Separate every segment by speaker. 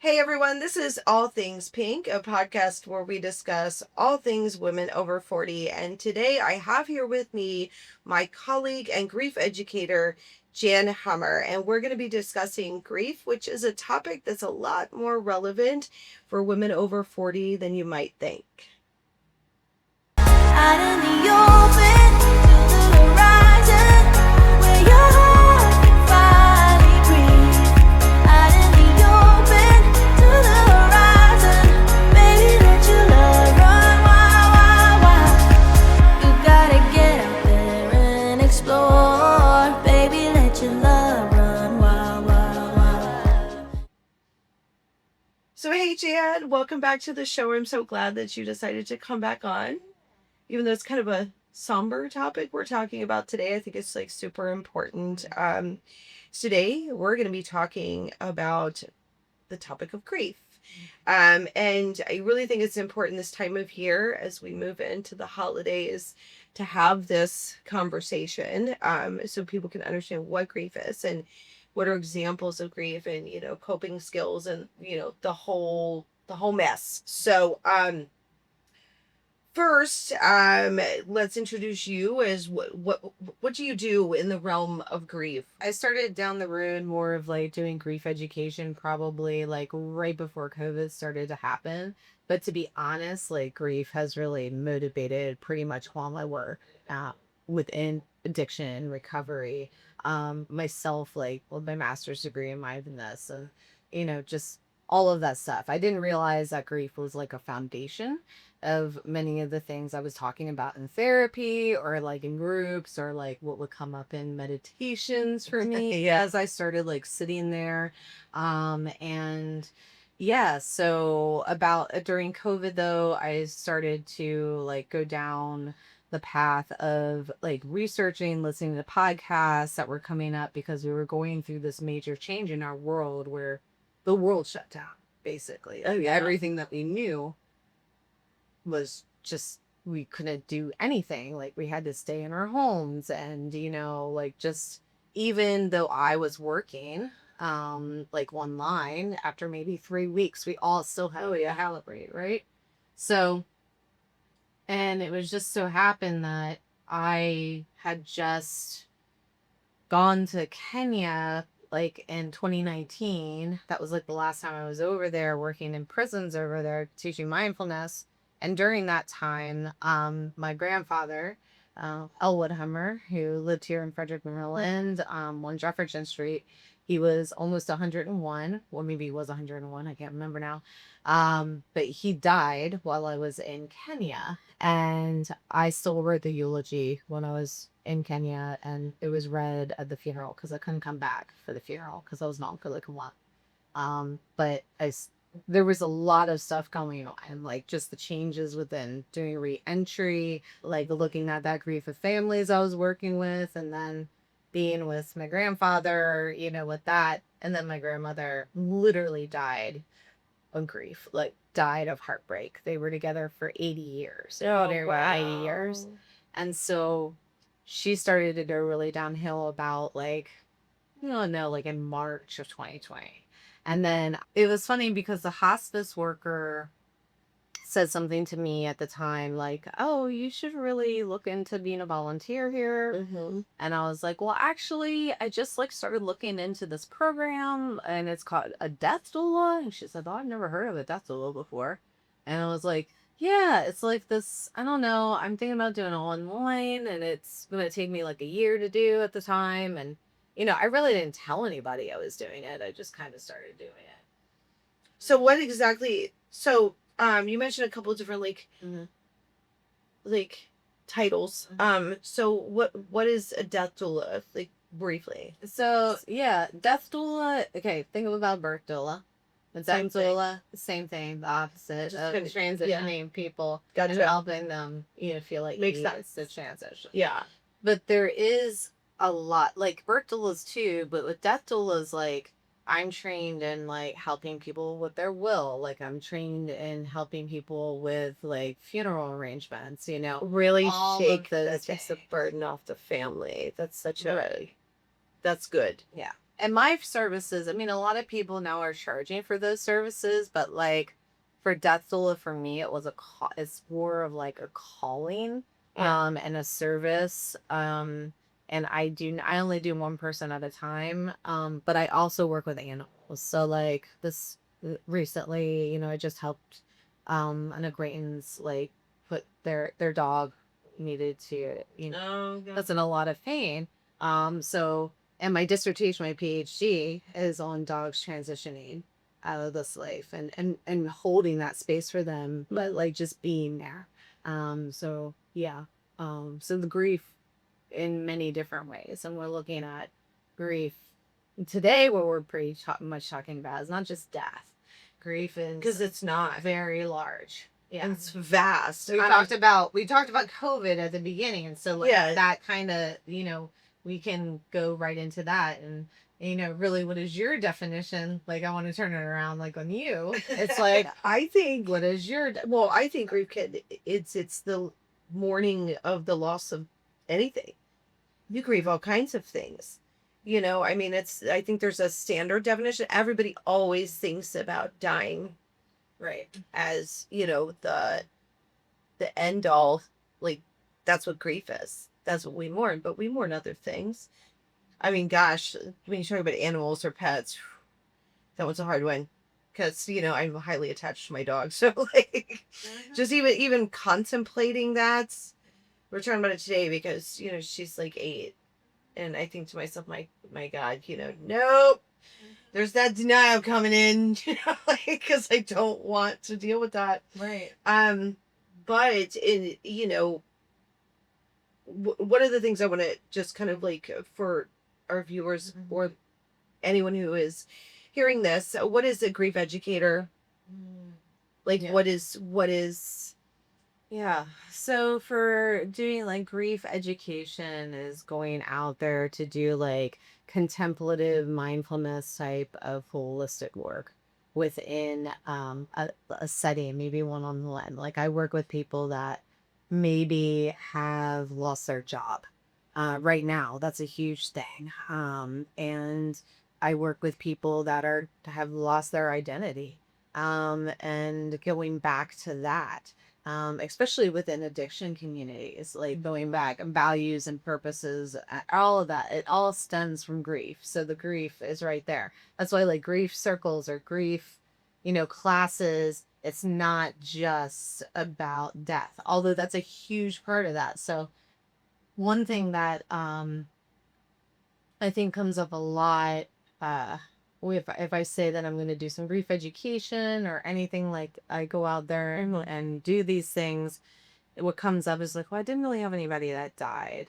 Speaker 1: Hey everyone, this is All Things Pink, a podcast where we discuss all things women over 40. And today I have here with me my colleague and grief educator, Jan Hummer. And we're going to be discussing grief, which is a topic that's a lot more relevant for women over 40 than you might think. Out in the open, to the horizon, where your heart can finally breathe. Out in the open, to the horizon, baby, let your love run wild, wild, wild. You gotta get out there and explore, baby, let your love run wild, wild, wild. So hey Jan, welcome back to the show. I'm so glad that you decided to come back on. Even though it's kind of a somber topic we're talking about today, I think it's like super important. Today we're going to be talking about the topic of grief. And I really think it's important this time of year as we move into the holidays to have this conversation, so people can understand what grief is and what are examples of grief and, coping skills and, the whole mess. So, first, let's introduce you as what do you do in the realm of grief?
Speaker 2: I started down the road more of like doing grief education probably like right before COVID started to happen. But to be honest, like grief has really motivated pretty much all my work within addiction recovery. Myself, like with my master's degree in mindfulness and just all of that stuff. I didn't realize that grief was like a foundation of many of the things I was talking about in therapy or like in groups or like what would come up in meditations for me
Speaker 1: Yeah.
Speaker 2: as I started like sitting there. And yeah, so about during COVID though, I started to like go down the path of like researching, listening to podcasts that were coming up because we were going through this major change in our world where the world shut down, basically.
Speaker 1: Oh, yeah.
Speaker 2: Everything that we knew was just we couldn't do anything. Like we had to stay in our homes and like just even though I was working like online after maybe 3 weeks, we all still had to calibrate, right? So and it was just so happened that I had just gone to Kenya like in 2019. That was like the last time I was over there working in prisons over there teaching mindfulness. And during that time, my grandfather, Elwood Hummer, who lived here in Frederick, Maryland, on Jefferson Street, he was almost 101, or maybe he was 101, I can't remember now. But he died while I was in Kenya. And I still wrote the eulogy when I was in Kenya, and it was read at the funeral because I couldn't come back for the funeral because I was not like a lot. But there was a lot of stuff going on, like just the changes within doing re-entry, like looking at that grief of families I was working with, and then being with my grandfather, with that. And then my grandmother literally died of grief, like died of heartbreak. They were together for 80 years.
Speaker 1: Oh,
Speaker 2: Wow. 80 years. And so she started to go really downhill about like, like in March of 2020. And then it was funny because the hospice worker said something to me at the time like, oh, you should really look into being a volunteer here.
Speaker 1: Mm-hmm.
Speaker 2: And I was like, well, actually, I just like started looking into this program and it's called a death doula. And she said, oh, I've never heard of a death doula before. And I was like, yeah, it's like this, I don't know, I'm thinking about doing it online and it's going to take me like a year to do at the time. And, I really didn't tell anybody I was doing it. I just kind of started doing it.
Speaker 1: So what exactly? So you mentioned a couple of different like titles. So what is a death doula? Like briefly.
Speaker 2: So yeah, death doula. Okay, think about birth doula. The death doula, same thing, the opposite of transitioning people and helping them, feel like
Speaker 1: makes sense
Speaker 2: the transition.
Speaker 1: Yeah.
Speaker 2: But there is a lot like birth doulas too, but with death doulas, like I'm trained in like helping people with their will. Like I'm trained in helping people with like funeral arrangements,
Speaker 1: Really
Speaker 2: all
Speaker 1: that takes the burden off the family. That's such a that's good.
Speaker 2: Yeah. And my services, I mean, a lot of people now are charging for those services, but like for death doula, for me, it was it's more of like a calling,
Speaker 1: Yeah.
Speaker 2: and a service. And I only do one person at a time. But I also work with animals. So like this recently, I just helped, an acquaintance like put their dog needed to,
Speaker 1: Oh, God.
Speaker 2: that's in a lot of pain. So, and my dissertation, my PhD, is on dogs transitioning out of this life, and holding that space for them, but like just being there. So yeah. So the grief in many different ways, and we're looking at grief today. What we're pretty much talking about is not just death. Grief
Speaker 1: Because
Speaker 2: is
Speaker 1: it's not.
Speaker 2: very large. Yeah.
Speaker 1: And it's vast.
Speaker 2: So we talked about COVID at the beginning, and so like
Speaker 1: Yeah.
Speaker 2: that kind of, we can go right into that. And really, what is your definition? Like, I want to turn it around like on you. It's like,
Speaker 1: I think,
Speaker 2: what is your
Speaker 1: well, I think grief can, it's the mourning of the loss of anything. You grieve all kinds of things. I mean, I think there's a standard definition. Everybody always thinks about dying
Speaker 2: right?
Speaker 1: as, the end all. Like, that's what grief is. That's what we mourn, but we mourn other things. I mean, gosh, when you talk about animals or pets, that was a hard one because I'm highly attached to my dog. So like, just even contemplating that. We're talking about it today because she's like 8, and I think to myself, my God, nope. There's that denial coming in, like because I don't want to deal with that.
Speaker 2: Right.
Speaker 1: But one of the things I want to just kind of like for our viewers or anyone who is hearing this, what is a grief educator? Like,
Speaker 2: Yeah.
Speaker 1: what is
Speaker 2: Yeah. So for doing like grief education is going out there to do like contemplative mindfulness type of holistic work within, a setting, maybe one on one. Like I work with people that maybe have lost their job. Right now, that's a huge thing. And I work with people that have lost their identity, and going back to that, especially within addiction communities, like going back and values and purposes, all of that, it all stems from grief. So the grief is right there. That's why like grief circles or grief, classes, it's not just about death, although that's a huge part of that. So one thing that, I think comes up a lot, uh if I say that I'm going to do some grief education or anything, like I go out there and do these things, what comes up is like, well, I didn't really have anybody that died.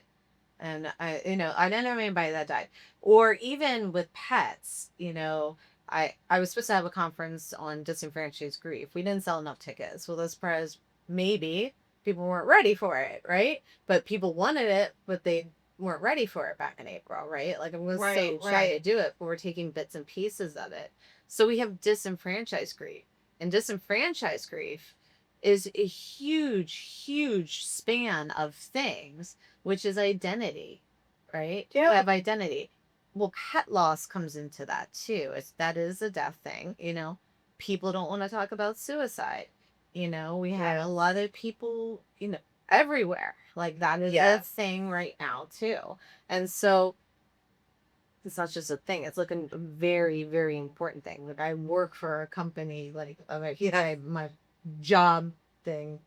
Speaker 2: And I didn't have anybody that died. Or even with pets, I was supposed to have a conference on disenfranchised grief. We didn't sell enough tickets. Well, that's because maybe people weren't ready for it, right? But people wanted it, but they weren't ready for it back in April, right? Like I'm going to
Speaker 1: right,
Speaker 2: so try to
Speaker 1: right?
Speaker 2: do it, but we're taking bits and pieces of it. So we have disenfranchised grief. And disenfranchised grief is a huge, huge span of things, which is identity, right? You
Speaker 1: Yeah.
Speaker 2: have identity. Well, pet loss comes into that too. That is a death thing, People don't want to talk about suicide. We have a lot of people, everywhere. Like that is a thing right now too. And so it's not just a thing. It's like a very, very important thing. Like I work for a company, like my job thing,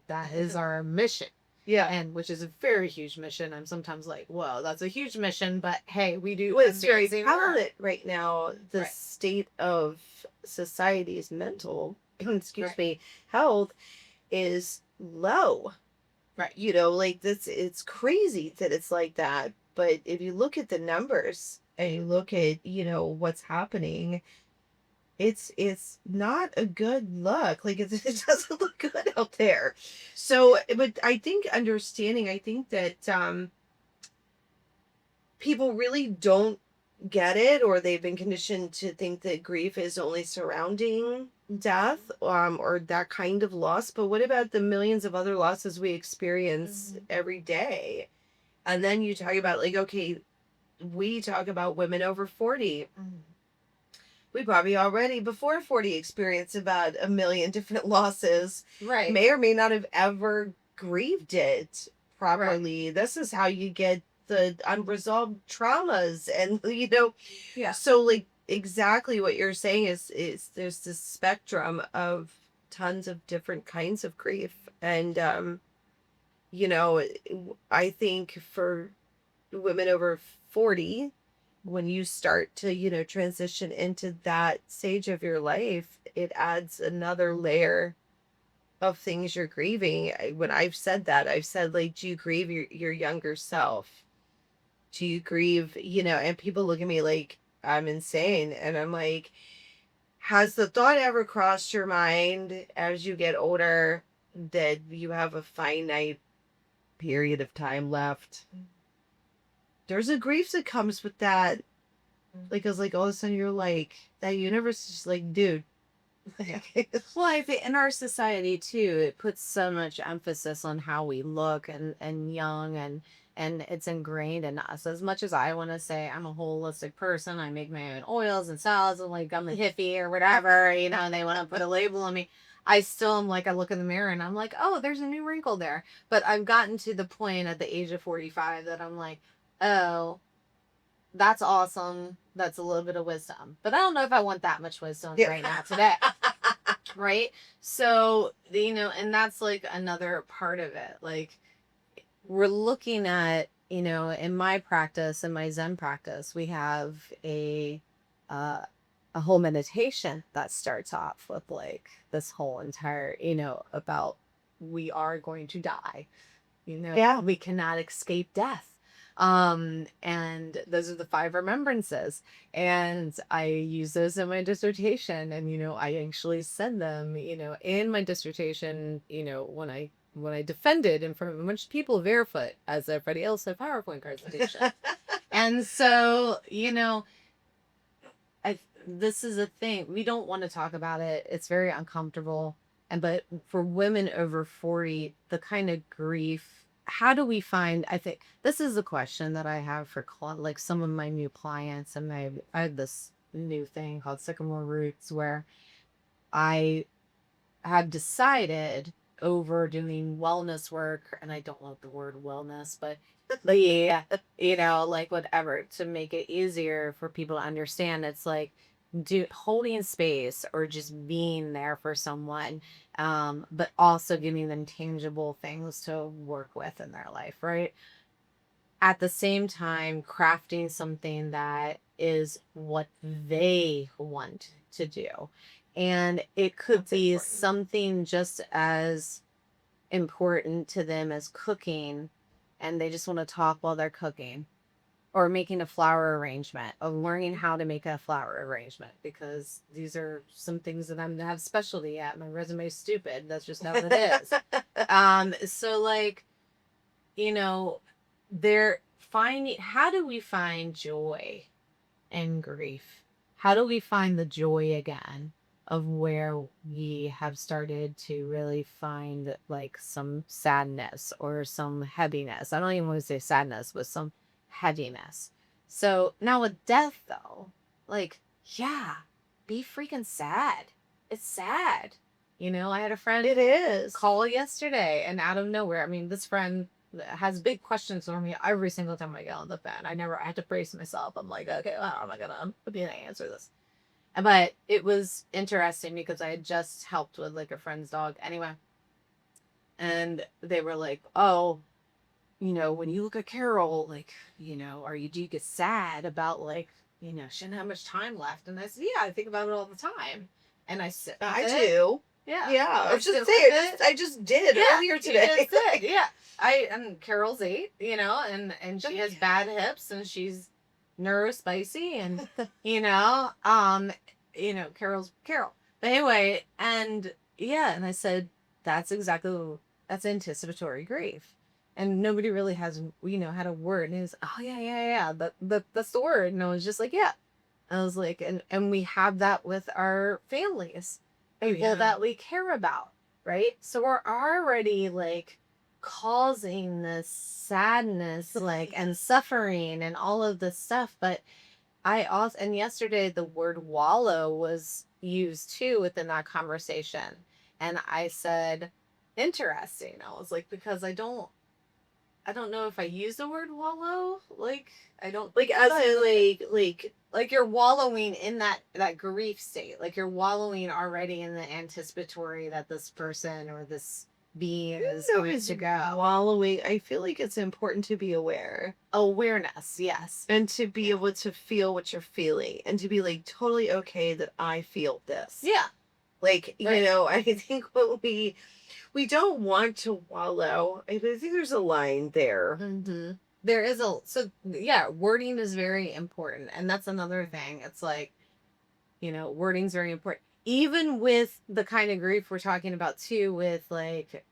Speaker 2: that is our mission.
Speaker 1: Yeah.
Speaker 2: And which is a very huge mission. I'm sometimes like, whoa, that's a huge mission, but hey, we do
Speaker 1: Well, it's very
Speaker 2: amazing
Speaker 1: prevalent
Speaker 2: work.
Speaker 1: right now. The
Speaker 2: Right.
Speaker 1: state of society's mental, excuse
Speaker 2: Right.
Speaker 1: me, health is low.
Speaker 2: Right.
Speaker 1: Like this, it's crazy that it's like that. But if you look at the numbers and you look at, what's happening, it's not a good look. Like it doesn't look good out there. So, but I think understanding, I think that people really don't get it, or they've been conditioned to think that grief is only surrounding death, or that kind of loss. But what about the millions of other losses we experience every day? And then you talk about like, okay, we talk about women over 40.
Speaker 2: Mm.
Speaker 1: We probably already before 40 experienced about a million different losses,
Speaker 2: Right.
Speaker 1: may or may not have ever grieved it
Speaker 2: Right.
Speaker 1: properly. This is how you get the unresolved traumas, and
Speaker 2: Yeah.
Speaker 1: so like exactly what you're saying is there's this spectrum of tons of different kinds of grief. And you know I think for women over 40, when you start to transition into that stage of your life, it adds another layer of things you're grieving. When I've said that, I've said, like, do you grieve your younger self? Do you grieve, and people look at me like I'm insane, and I'm like, has the thought ever crossed your mind as you get older that you have a finite period of time left? There's a grief that comes with that. Like, cause like all of a sudden you're like, that universe is just like, dude.
Speaker 2: Yeah. Well, I think in our society too, it puts so much emphasis on how we look and young, and it's ingrained in us. As much as I want to say I'm a holistic person, I make my own oils and salads, and like I'm a hippie or whatever, and they want to put a label on me. I still am like, I look in the mirror and I'm like, oh, there's a new wrinkle there. But I've gotten to the point at the age of 45 that I'm like, oh, that's awesome. That's a little bit of wisdom. But I don't know if I want that much wisdom
Speaker 1: Yeah.
Speaker 2: right now today. Right? So, and that's like another part of it. Like, we're looking at, in my practice, in my Zen practice, we have uh, a whole meditation that starts off with like this whole entire, about we are going to die.
Speaker 1: Yeah.
Speaker 2: We cannot escape death. And those are the five remembrances, and I use those in my dissertation. And I actually said them in my dissertation, when I defended in front of a bunch of people barefoot as everybody else had PowerPoint presentation. And so this is a thing, we don't want to talk about it, it's very uncomfortable. And but for women over 40, the kind of grief, how do we find, I think this is a question that I have for like some of my new clients. And I have this new thing called Sycamore Roots, where I have decided, over doing wellness work, and I don't love the word wellness, but yeah, like whatever, to make it easier for people to understand. It's like holding space or just being there for someone, but also giving them tangible things to work with in their life, right? At the same time, crafting something that is what they want to do. And it could
Speaker 1: That's
Speaker 2: be
Speaker 1: important.
Speaker 2: something just as important to them as cooking, and they just want to talk while they're cooking, or making a flower arrangement, of learning how to make a flower arrangement, because these are some things that I'm have specialty at. My resume is stupid. That's just how it is. So like, you know, they're finding, how do we find joy in grief? How do we find the joy again of where we have started to really find like some sadness or some heaviness? I don't even want to say sadness, but some heaviness. So now with death though, like, yeah, be freaking sad. It's sad. I had a friend
Speaker 1: It is.
Speaker 2: call yesterday, and out of nowhere, I mean, this friend has big questions for me every single time I get on the phone. I had to brace myself. I'm like, okay, well, how am I gonna answer this? But it was interesting because I had just helped with like a friend's dog anyway. And they were like, oh, when you look at Carol, like, do you get sad about like, she didn't have much time left? And I said, yeah, I think about it all the time. And I sit with
Speaker 1: I
Speaker 2: it.
Speaker 1: do.
Speaker 2: Yeah.
Speaker 1: Yeah. I
Speaker 2: I
Speaker 1: was just
Speaker 2: sit
Speaker 1: saying.
Speaker 2: with it.
Speaker 1: I just did
Speaker 2: Yeah,
Speaker 1: earlier
Speaker 2: you
Speaker 1: today.
Speaker 2: just did. Yeah. And Carol's 8, and she has bad hips, and she's neurospicy, and Carol's Carol. But anyway, and yeah, and I said that's exactly, that's anticipatory grief. And nobody really has, had a word. And he was, oh yeah, yeah, yeah. That's the word. And I was just like, yeah. I was like, and we have that with our families,
Speaker 1: Oh
Speaker 2: people
Speaker 1: yeah.
Speaker 2: that we care about, right? So we're already like causing this sadness, like, and suffering and all of this stuff. But I also, and yesterday the word wallow was used too within that conversation. And I said, interesting. I was like, because I don't know if I use the word wallow. Like, I don't,
Speaker 1: Like as in
Speaker 2: like you're wallowing in that grief state. Like you're wallowing already in the anticipatory that this person or this being is
Speaker 1: no,
Speaker 2: going
Speaker 1: is
Speaker 2: to go.
Speaker 1: wallowing. I feel like it's important to be aware
Speaker 2: Awareness, yes.
Speaker 1: and to be
Speaker 2: Yeah.
Speaker 1: able to feel what you're feeling and to be like totally okay that I feel this.
Speaker 2: Yeah.
Speaker 1: Like,
Speaker 2: Right.
Speaker 1: I think what we don't want to wallow. I think there's a line there.
Speaker 2: Mm-hmm. There is a, so yeah, wording is very important. And that's another thing. It's like, wording's very important. Even with the kind of grief we're talking about too, with like,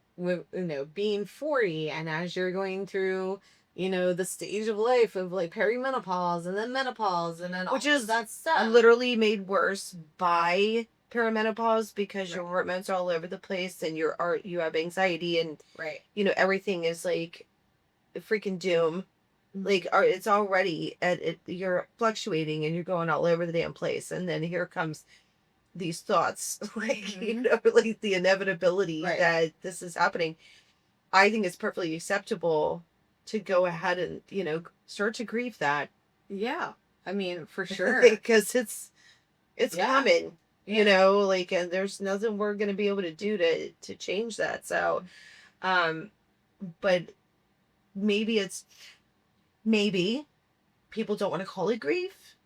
Speaker 2: being 40 and as you're going through, the stage of life of like perimenopause and then menopause and then
Speaker 1: Which
Speaker 2: all of
Speaker 1: is
Speaker 2: that stuff.
Speaker 1: literally made worse by perimenopause because your
Speaker 2: Right.
Speaker 1: hormones are all over the place and you have anxiety and
Speaker 2: Right.
Speaker 1: everything is like freaking doom. Like it's already at it, you're fluctuating and you're going all over the damn place, and then here comes these thoughts like like the inevitability
Speaker 2: Right.
Speaker 1: that this is happening. I think it's perfectly acceptable to go ahead and start to grieve that.
Speaker 2: Yeah. I mean, for sure.
Speaker 1: Because it's
Speaker 2: Yeah.
Speaker 1: coming,
Speaker 2: Yeah.
Speaker 1: like, and there's nothing we're going to be able to do to change that. So um but maybe it's maybe people don't want to call it grief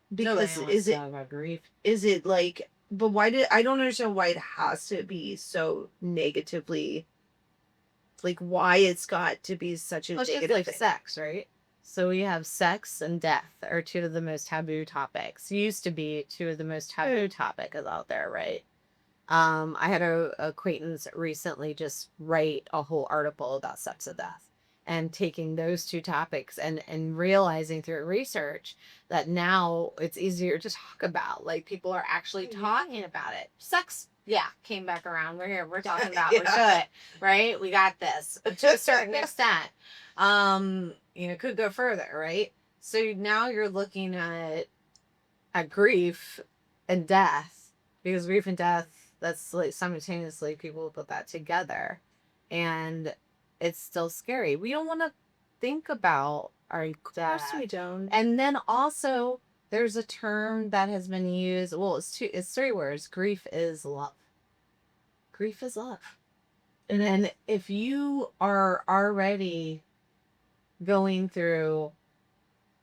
Speaker 2: Nobody
Speaker 1: because
Speaker 2: wants to talk about grief.
Speaker 1: is it like, but I don't understand why it has to be so negatively, like why it's got to be such a
Speaker 2: Well, it's just
Speaker 1: negative
Speaker 2: like
Speaker 1: thing.
Speaker 2: sex, right? So we have sex and death are two of the most taboo topics. Used to be two of the most taboo topics out there, right? I had a acquaintance recently just write a whole article about sex and death and taking those two topics and realizing through research that now it's easier to talk about. Like people are actually talking about it. Sex, yeah, came back around. We're here. We're talking about. We're good, right? We got this to a certain extent. Could go further, right? So now you're looking at grief and death, because grief and death, that's like simultaneously people put that together, and it's still scary. We don't want to think about our death.
Speaker 1: Of course we don't.
Speaker 2: And then also there's a term that has been used, well, it's three words: grief is love. Grief is love. And if you are already going through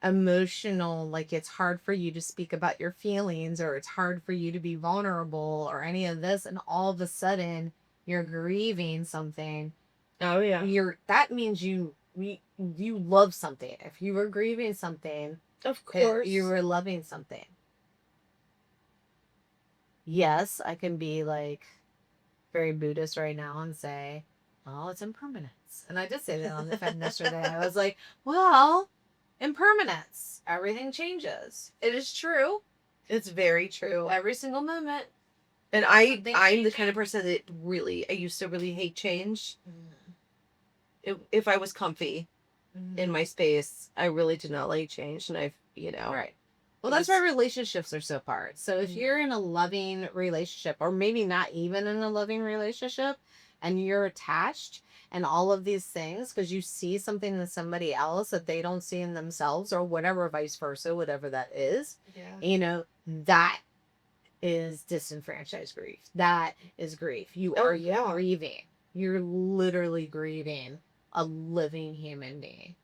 Speaker 2: emotional, like it's hard for you to speak about your feelings or it's hard for you to be vulnerable or any of this, and all of a sudden you're grieving something,
Speaker 1: Oh yeah.
Speaker 2: that means you love something. If you were grieving something,
Speaker 1: Of course.
Speaker 2: you were loving something. Yes, I can be like very Buddhist right now and say, well, it's impermanence. And I did say that on the Fed yesterday. I was like, well, impermanence. Everything changes. It is true.
Speaker 1: It's very true.
Speaker 2: Every single moment.
Speaker 1: And I'm the kind of person that I used to really hate change. If I was comfy in my space, I really did not like change, and
Speaker 2: Right. Well, that's why relationships are so hard. So if you're in a loving relationship, or maybe not even in a loving relationship, and you're attached and all of these things because you see something in somebody else that they don't see in themselves, or whatever, vice versa, whatever that is, that is disenfranchised grief. That is grief. You are grieving. You're literally grieving a living human being.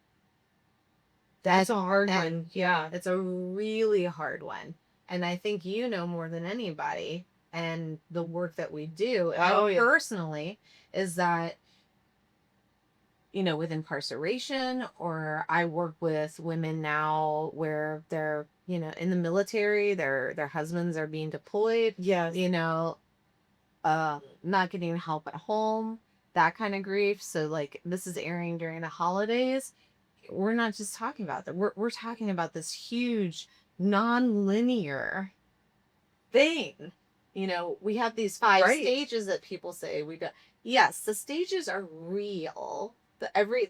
Speaker 1: That's a hard one. Yeah.
Speaker 2: It's a really hard one. And I think you know more than anybody, and the work that we do personally is that, with incarceration, or I work with women now where they're, in the military, their husbands are being deployed.
Speaker 1: Yes.
Speaker 2: Not getting help at home, that kind of grief. So like this is airing during the holidays. We're not just talking about that. We're talking about this huge non-linear thing We have these five
Speaker 1: Right.
Speaker 2: stages that people say we got. Yes, the stages are real.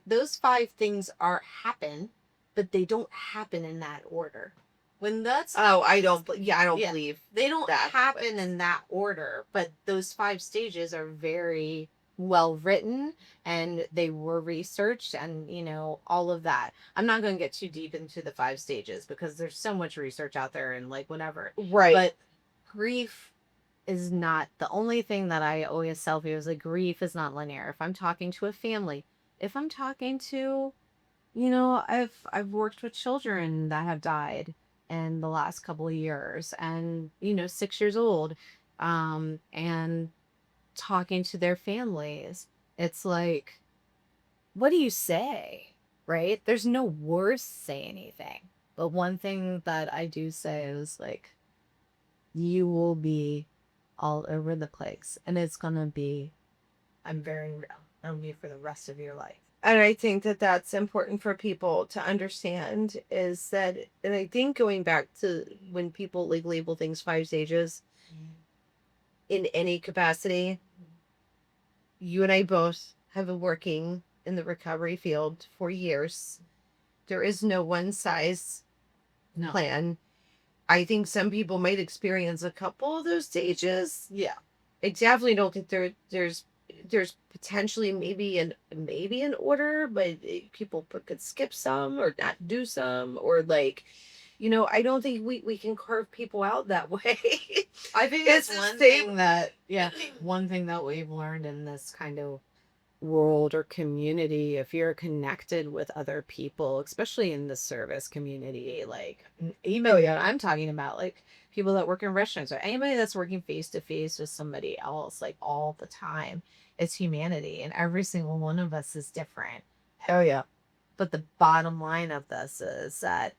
Speaker 2: Those five things are happen, but they don't happen in that order. When that's
Speaker 1: Oh, I don't. Yeah, I don't
Speaker 2: yeah,
Speaker 1: believe
Speaker 2: they don't
Speaker 1: that
Speaker 2: happen
Speaker 1: happens.
Speaker 2: in that order, but those five stages are very well written and they were researched and all of that. I'm not going to get too deep into the five stages because there's so much research out there and like whatever.
Speaker 1: Right.
Speaker 2: But grief is not the only thing that I always tell people is like grief is not linear. If I'm talking to a family, if I'm talking to, I've worked with children that have died in the last couple of years and 6 years old, and talking to their families. It's like, what do you say? Right? There's no words say anything. But one thing that I do say is like, you will be all over the place and it's gonna be, I'm very real. It'll be for the rest of your life.
Speaker 1: And I think that that's important for people to understand is that, and I think going back to when people like label things five stages in any capacity, you and I both have been working in the recovery field for years. There is no one size
Speaker 2: No.
Speaker 1: plan. I think some people might experience a couple of those stages.
Speaker 2: Yeah.
Speaker 1: I definitely don't think there's potentially maybe an order, but people could skip some or not do some or like, I don't think we can carve people out that way.
Speaker 2: I think
Speaker 1: It's
Speaker 2: it's
Speaker 1: the
Speaker 2: one
Speaker 1: same.
Speaker 2: thing that, yeah, one thing that we've learned in this kind of world or community, if you're connected with other people, especially in the service community, like even
Speaker 1: Oh yeah.
Speaker 2: I'm talking about like people that work in restaurants or anybody that's working face to face with somebody else, like all the time, it's humanity. And every single one of us is different.
Speaker 1: Oh yeah.
Speaker 2: But the bottom line of this is that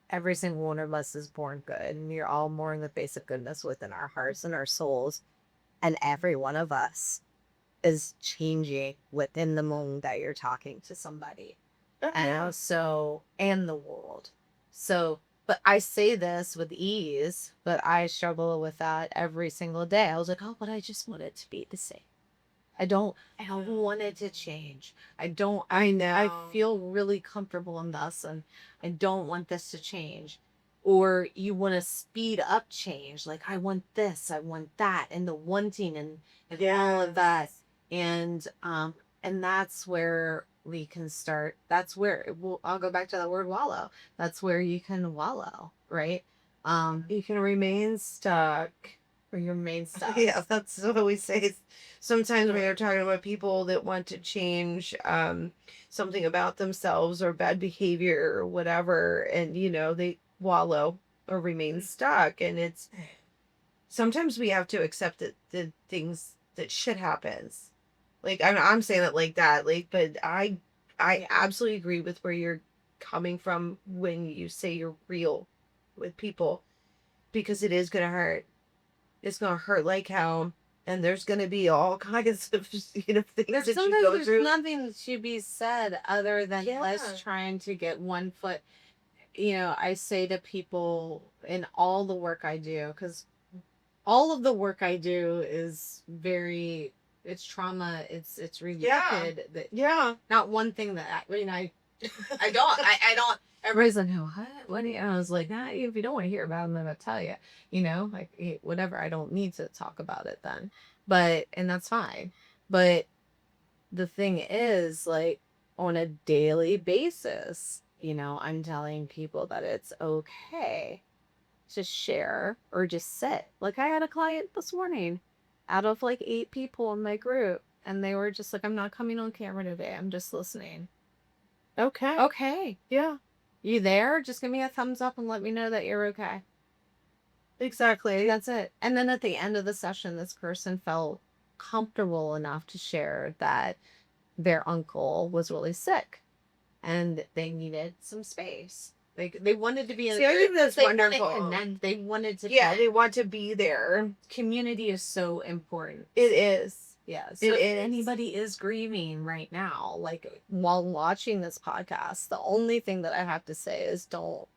Speaker 2: every single one of us is born good and you're all more in the basic goodness within our hearts and our souls. And every one of us is changing within the moment that you're talking to somebody. And also, and the world. So, but I say this with ease, but I struggle with that every single day. I was like, oh, but I just want it to be the same. I don't want it to change.
Speaker 1: I
Speaker 2: I
Speaker 1: know.
Speaker 2: feel really comfortable in this and I don't want this to change. Or you want to speed up change. Like, I want this, I want that, and the wanting and all of that. And that's where we can start. That's where I'll go back to that word wallow. That's where you can wallow, right?
Speaker 1: You can remain stuck.
Speaker 2: For your main stuff.
Speaker 1: Yeah, that's what we say. Sometimes when you're talking about people that want to change something about themselves or bad behavior or whatever, and they wallow or remain stuck, and it's sometimes we have to accept that the things that shit happens. Like I'm saying it like that, like, but I absolutely agree with where you're coming from when you say you're real with people because it is gonna hurt. It's gonna hurt like hell, and there's gonna be all kinds of things
Speaker 2: There's
Speaker 1: that you
Speaker 2: sometimes
Speaker 1: go
Speaker 2: there's
Speaker 1: through.
Speaker 2: nothing to be said other than
Speaker 1: Yeah.
Speaker 2: let's trying to get one foot. I say to people in all the work I do, because all of the work I do is very, it's trauma, it's
Speaker 1: Yeah.
Speaker 2: related. That
Speaker 1: Yeah.
Speaker 2: not one thing that I don't. Everybody's like, oh, what do you? And I was like, nah, if you don't want to hear about it, then I'll tell you. Like whatever. I don't need to talk about it then. And that's fine. But the thing is, like, on a daily basis, I'm telling people that it's okay to share or just sit. Like, I had a client this morning out of like 8 people in my group, and they were just like, I'm not coming on camera today. I'm just listening.
Speaker 1: Okay.
Speaker 2: Okay.
Speaker 1: Yeah.
Speaker 2: You there? Just give me a thumbs up and let me know that you're okay.
Speaker 1: Exactly.
Speaker 2: That's it. And then at the end of the session, this person felt comfortable enough to share that their uncle was really sick and they needed some space. They wanted to be in.
Speaker 1: See, I think that's
Speaker 2: they
Speaker 1: wonderful.
Speaker 2: Wanted connect. They wanted to.
Speaker 1: Yeah, they want to be there.
Speaker 2: Community is so important.
Speaker 1: It is.
Speaker 2: Yeah. So
Speaker 1: It
Speaker 2: if
Speaker 1: is.
Speaker 2: anybody is grieving right now, like while watching this podcast, the only thing that I have to say is don't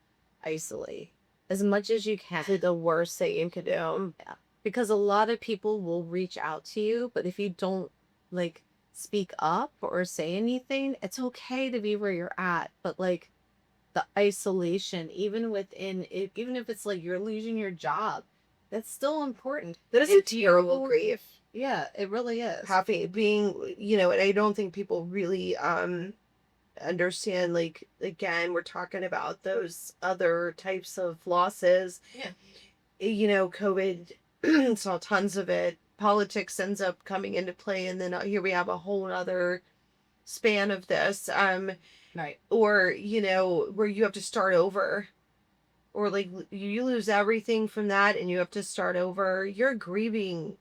Speaker 2: isolate as much as you can.
Speaker 1: It's the worst thing you could do.
Speaker 2: Yeah. because a lot of people will reach out to you, but if you don't like speak up or say anything, it's okay to be where you're at. But like the isolation, even within it, even if it's like you're losing your job, that's still important.
Speaker 1: That is a
Speaker 2: If
Speaker 1: terrible
Speaker 2: people,
Speaker 1: grief.
Speaker 2: yeah, it really is.
Speaker 1: Happy being, and I don't think people really understand, like, again, we're talking about those other types of losses.
Speaker 2: Yeah.
Speaker 1: COVID saw tons of it. Politics ends up coming into play, and then here we have a whole other span of this.
Speaker 2: Right.
Speaker 1: Or, where you have to start over, or like you lose everything from that and you have to start over. You're grieving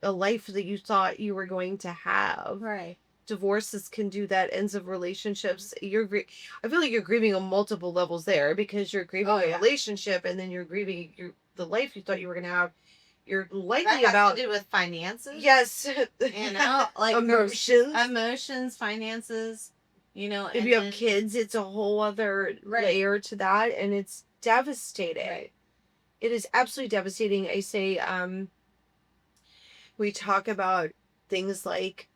Speaker 1: a life that you thought you were going to have.
Speaker 2: Right.
Speaker 1: Divorces can do that, ends of relationships. I feel like you're grieving on multiple levels there, because you're grieving
Speaker 2: Oh
Speaker 1: a
Speaker 2: yeah.
Speaker 1: relationship, and then you're grieving the life you thought you were going to have. You're
Speaker 2: That
Speaker 1: likely
Speaker 2: has
Speaker 1: about,
Speaker 2: to do with finances.
Speaker 1: yes,
Speaker 2: Like
Speaker 1: emotions.
Speaker 2: emotions, finances,
Speaker 1: If
Speaker 2: and
Speaker 1: you have
Speaker 2: then
Speaker 1: kids, it's a whole other
Speaker 2: right.
Speaker 1: layer to that, and it's devastating.
Speaker 2: Right.
Speaker 1: It is absolutely devastating. I say, we talk about things like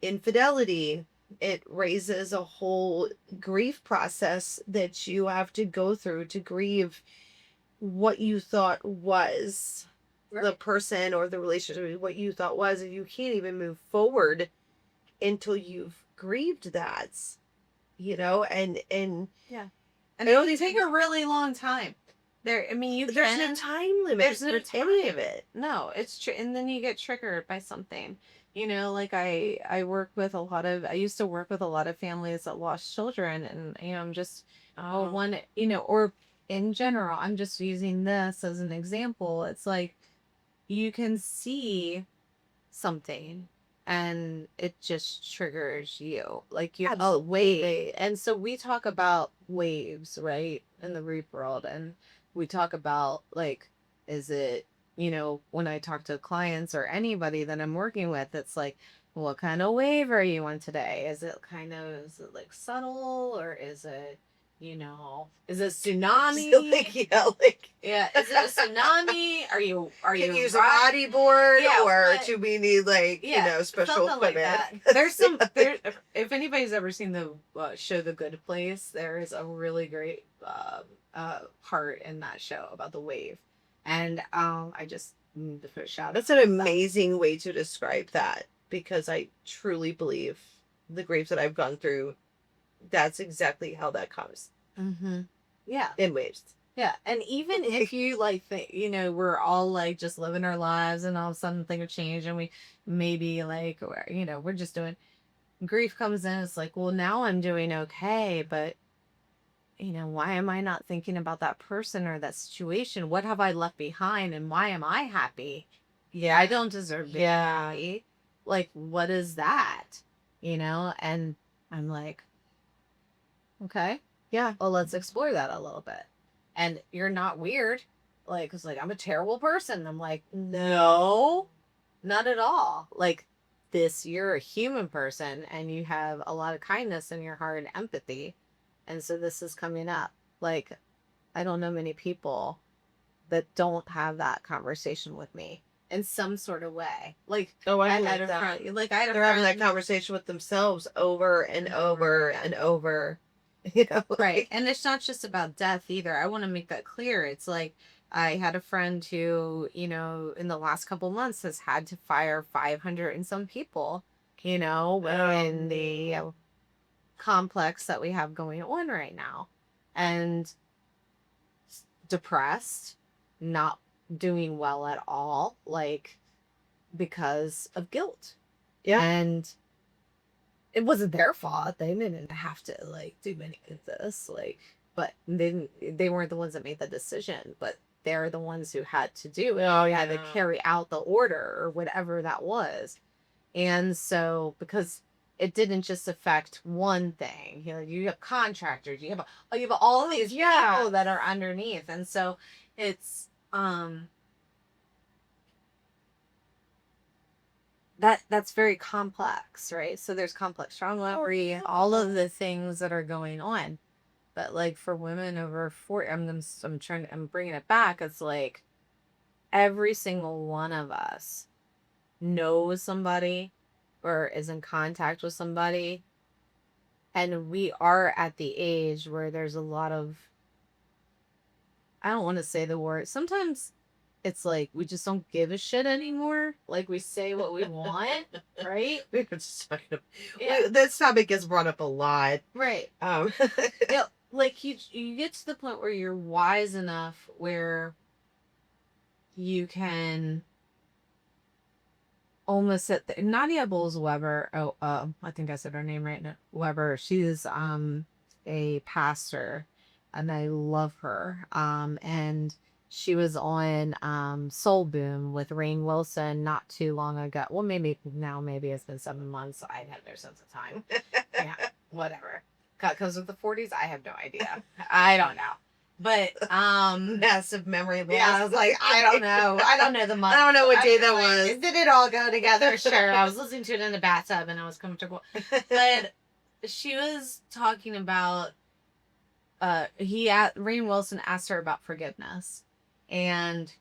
Speaker 1: infidelity. It raises a whole grief process that you have to go through to grieve what you thought was the
Speaker 2: Right.
Speaker 1: person or the relationship, what you thought was, and you can't even move forward until you've grieved that, and
Speaker 2: Yeah.
Speaker 1: I
Speaker 2: And
Speaker 1: know
Speaker 2: it can
Speaker 1: these
Speaker 2: take a really long time. There, I mean, you
Speaker 1: there's no
Speaker 2: can.
Speaker 1: time limit
Speaker 2: There's no
Speaker 1: for any of
Speaker 2: time.
Speaker 1: it.
Speaker 2: No, it's true. And then you get triggered by something. Like I work with a lot of. I used to work with a lot of families that lost children, and I'm just one. Or in general, I'm just using this as an example. It's like you can see something and it just triggers you like you oh wait, and so we talk about waves, right, in the reap world, and we talk about like, is it, when I talk to clients or anybody that I'm working with, it's like, what kind of wave are you on today? Is it like subtle, or is it
Speaker 1: So
Speaker 2: tsunami?
Speaker 1: like, like,
Speaker 2: Yeah, is it a tsunami? Are
Speaker 1: can
Speaker 2: you
Speaker 1: you use a
Speaker 2: right?
Speaker 1: bodyboard,
Speaker 2: Yeah,
Speaker 1: or
Speaker 2: what?
Speaker 1: do we need, like,
Speaker 2: Yeah,
Speaker 1: special
Speaker 2: something like
Speaker 1: equipment?
Speaker 2: that. There's some there. If anybody's ever seen the show The Good Place, there is a really great part in that show about the wave, and I just need to put a shout out
Speaker 1: That's an
Speaker 2: to that.
Speaker 1: amazing way to describe that, because I truly believe the grief that I've gone through, that's exactly how that comes
Speaker 2: Mm-hmm. Yeah.
Speaker 1: in waves.
Speaker 2: Yeah, and even if you like think, we're all like just living our lives, and all of a sudden things will change, and we maybe like, we're just doing, grief comes in. It's like, well, now I'm doing okay, but why am I not thinking about that person or that situation? What have I left behind, and why am I happy? Yeah, I don't deserve to be happy. Like, what is that? And I'm like, okay,
Speaker 1: Yeah.
Speaker 2: well, let's explore that a little bit. And you're not weird. Like, it's like, I'm a terrible person. I'm like, no, not at all. Like, you're a human person, and you have a lot of kindness in your heart and empathy. And so this is coming up. Like, I don't know many people that don't have that conversation with me in some sort of way. Like,
Speaker 1: Oh, I
Speaker 2: I
Speaker 1: like
Speaker 2: had a
Speaker 1: that.
Speaker 2: friend, like, I had a
Speaker 1: They're having that
Speaker 2: friend.
Speaker 1: conversation with themselves over and over
Speaker 2: again.
Speaker 1: and over.
Speaker 2: Right. And it's not just about death either. I want to make that clear. It's like, I had a friend who, in the last couple months has had to fire 500 and some people, in the complex that we have going on right now. And depressed, not doing well at all, like, because of guilt.
Speaker 1: Yeah.
Speaker 2: And it wasn't their fault. They didn't have to like do any of this, like, but they weren't the ones that made the decision, but they're the ones who had to do it.
Speaker 1: Oh,
Speaker 2: Had to
Speaker 1: yeah.
Speaker 2: carry out the order or whatever that was. And so, because it didn't just affect one thing, you have contractors, you have all these people that are underneath. And so it's that's very complex, right? So there's complex trauma memory, all of the things that are going on. But like for women over 40, I'm bringing it back. It's like, every single one of us knows somebody or is in contact with somebody, and we are at the age where there's a lot of, I don't want to say the word, sometimes it's like we just don't give a shit anymore, like we say what we want, right?
Speaker 1: We could just talk about-
Speaker 2: Yeah,
Speaker 1: this topic gets brought up a lot.
Speaker 2: right.
Speaker 1: Um,
Speaker 2: Yeah, like you get to the point where you're wise enough where you can almost at the Nadia Bowles Weber. Oh, I think I said her name right now. Weber. She's a pastor, and I love her. And she was on Soul Boom with Rainn Wilson not too long ago. Well, maybe now, maybe it's been 7 months. I have no sense of time. Yeah, whatever. Because of the 40s, I have no idea. I don't know. But
Speaker 1: massive memory loss.
Speaker 2: yeah, I was like, I don't know. I don't know the month.
Speaker 1: I don't know what day that
Speaker 2: Like,
Speaker 1: was.
Speaker 2: did it all go together? Sure. I was listening to it in the bathtub and I was comfortable. But she was talking about Rainn Wilson asked her about forgiveness. And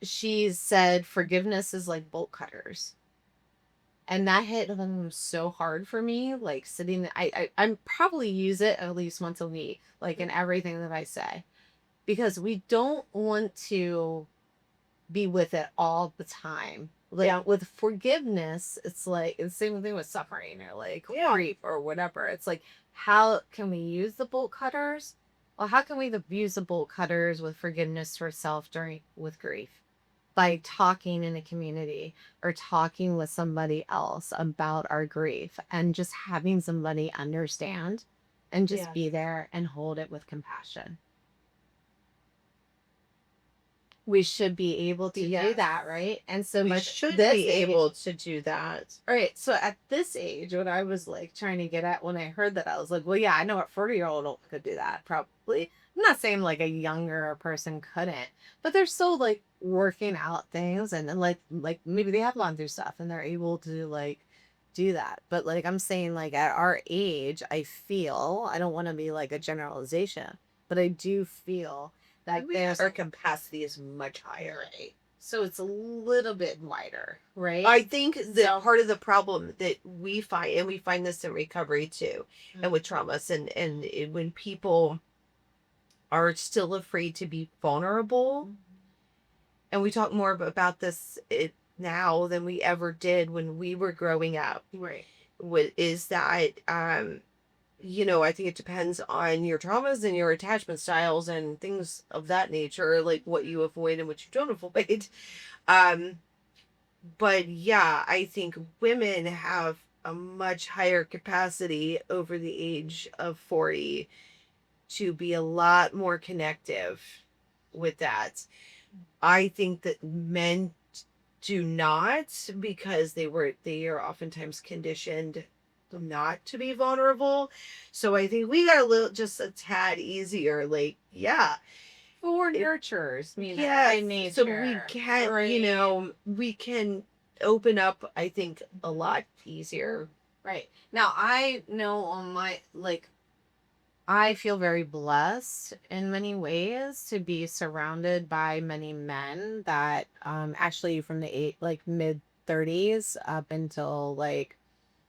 Speaker 2: she said forgiveness is like bolt cutters. And that hit them so hard for me, like sitting I probably use it at least once a week, like in everything that I say. Because we don't want to be with it all the time. Like
Speaker 1: Yeah.
Speaker 2: with forgiveness, it's like it's the same thing with suffering or like grief or whatever. It's like, how can we use the bolt cutters? Well, how can we use the bolt cutters with forgiveness for self during with grief? By talking in a community or talking with somebody else about our grief and just having somebody understand and just
Speaker 1: Yeah.
Speaker 2: be there and hold it with compassion. We should be able to do
Speaker 1: Yes.
Speaker 2: that, right? And so
Speaker 1: We
Speaker 2: by
Speaker 1: should
Speaker 2: this
Speaker 1: be
Speaker 2: age,
Speaker 1: able to do that.
Speaker 2: right? So at this age, what I was like trying to get at when I heard that, I was like, well, yeah, I know a 40-year-old could do that, probably. I'm not saying like a younger person couldn't, but they're still like working out things and then like maybe they have gone through stuff and they're able to like do that. But like I'm saying, like at our age, I feel, I don't want to be like a generalization, but I do feel that there's
Speaker 1: Our capacity is much higher.
Speaker 2: right. So it's a little bit wider, right?
Speaker 1: I think that
Speaker 2: So-
Speaker 1: part of the problem that we find, and we find this in recovery too, and with traumas, when people are still afraid to be vulnerable, and we talk more about this now than we ever did when we were growing up.
Speaker 2: Right.
Speaker 1: What is that? I think it depends on your traumas and your attachment styles and things of that nature, like what you avoid and what you don't avoid. Um, but yeah, I think women have a much higher capacity over the age of 40 to be a lot more connective with that. I think that men do not, because they are oftentimes conditioned not to be vulnerable. So I think we got a little just a tad easier. Like, yeah.
Speaker 2: For nurturers,
Speaker 1: Yeah.
Speaker 2: by nature.
Speaker 1: So we can,
Speaker 2: right?
Speaker 1: we can open up, I think, a lot easier.
Speaker 2: Right. Now I know on my like I feel very blessed in many ways to be surrounded by many men that actually from the mid 30s up until like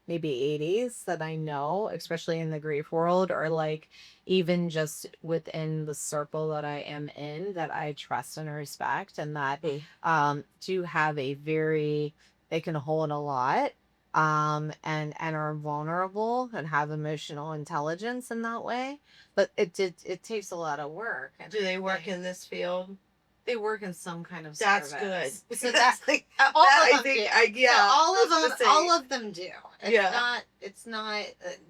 Speaker 2: maybe 80s that I know, especially in the grief world, or like even just within the circle that I am in that I trust and respect, and that do have a very, they can hold a lot and are vulnerable and have emotional intelligence in that way. But it takes a lot of work.
Speaker 1: Do they work in this field?
Speaker 2: They work in some kind of
Speaker 1: That's
Speaker 2: service.
Speaker 1: good.
Speaker 2: So that's
Speaker 1: like,
Speaker 2: all
Speaker 1: that,
Speaker 2: of
Speaker 1: I
Speaker 2: them
Speaker 1: think,
Speaker 2: do. So all of them do. It's
Speaker 1: Yeah.
Speaker 2: not. It's not.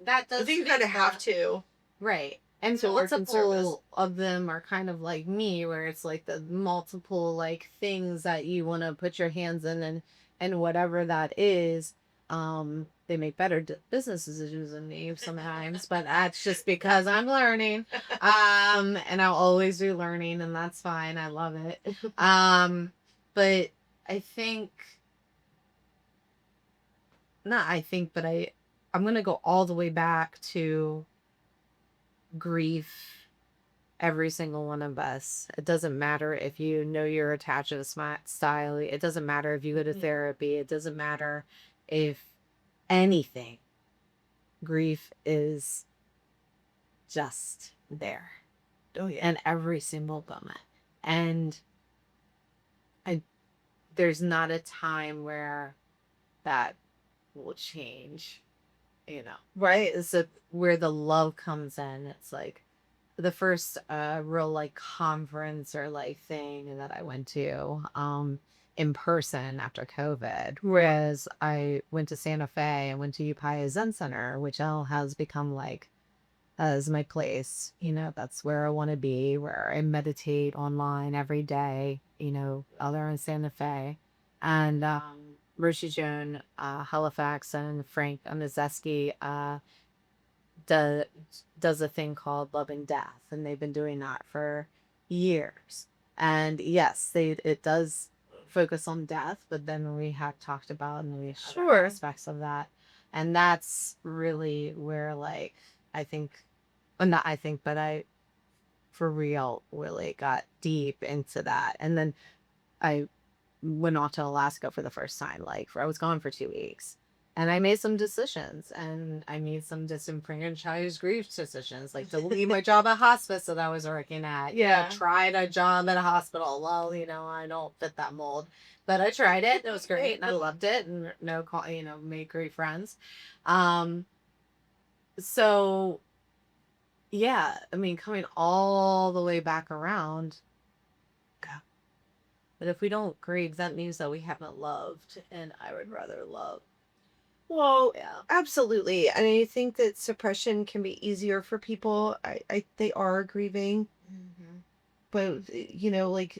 Speaker 2: That does.
Speaker 1: I think you kind of have to.
Speaker 2: Right. And
Speaker 1: To work in
Speaker 2: multiple of them are kind of like me, where it's like the multiple like things that you want to put your hands in, and whatever that is. They make better business decisions than me sometimes, but that's just because I'm learning. And I'll always be learning, and that's fine. I love it. But I think, not I think, but I'm gonna go all the way back to grief every single one of us. It doesn't matter if you know your attachment style. It doesn't matter if you go to
Speaker 1: Mhm.
Speaker 2: therapy. It doesn't matter if anything. Grief is just there
Speaker 1: Oh yeah.
Speaker 2: in every single moment. And I, there's not a time where that will change, you know.
Speaker 1: Right.
Speaker 2: It's where the love comes in. It's like the first real like conference or like thing that I went to in person after COVID
Speaker 1: Right.
Speaker 2: was I went to Santa Fe and went to Upaya Zen Center, which now has become like as my place. You know, that's where I want to be, where I meditate online every day, you know, out there in Santa Fe. And Roshi Joan Halifax and Frank Onizeski does does a thing called Love and Death, and they've been doing that for years. And yes, they it does focus on death, but then we have talked about and we other
Speaker 1: Sure.
Speaker 2: aspects of that, and that's really where like I think, well, not I think, but I for real really got deep into that, and then I went off to Alaska for the first time. Like, for I was gone for 2 weeks. And I made some decisions and I made some disenfranchised grief decisions, like to leave my job at hospice that I was working at. Yeah,
Speaker 1: Yeah.
Speaker 2: tried a job at a hospital. Well, you know, I don't fit that mold, but I tried it. It was great and I loved it and no, you know, made great friends. Um, so yeah, I mean, coming all the way back around, but if we don't grieve, that means that we haven't loved, and I would rather love.
Speaker 1: Well,
Speaker 2: Yeah.
Speaker 1: absolutely. And I think that suppression can be easier for people. They are grieving,
Speaker 2: Mm-hmm.
Speaker 1: but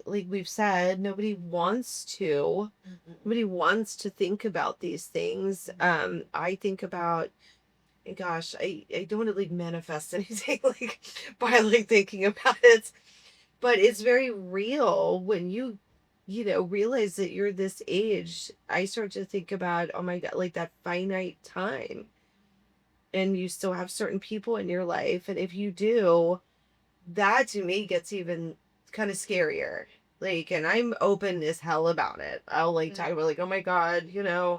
Speaker 1: like we've said, nobody wants to.
Speaker 2: Mm-hmm.
Speaker 1: Nobody wants to think about these things. I think about, gosh, I don't want to like manifest anything like by like thinking about it, but it's very real when you realize that you're this age. I start to think about, oh my god, like that finite time, and you still have certain people in your life, and if you do, that to me gets even kind of scarier. Like, and I'm open as hell about it. I'll like talk about like, oh my god,
Speaker 2: Yeah.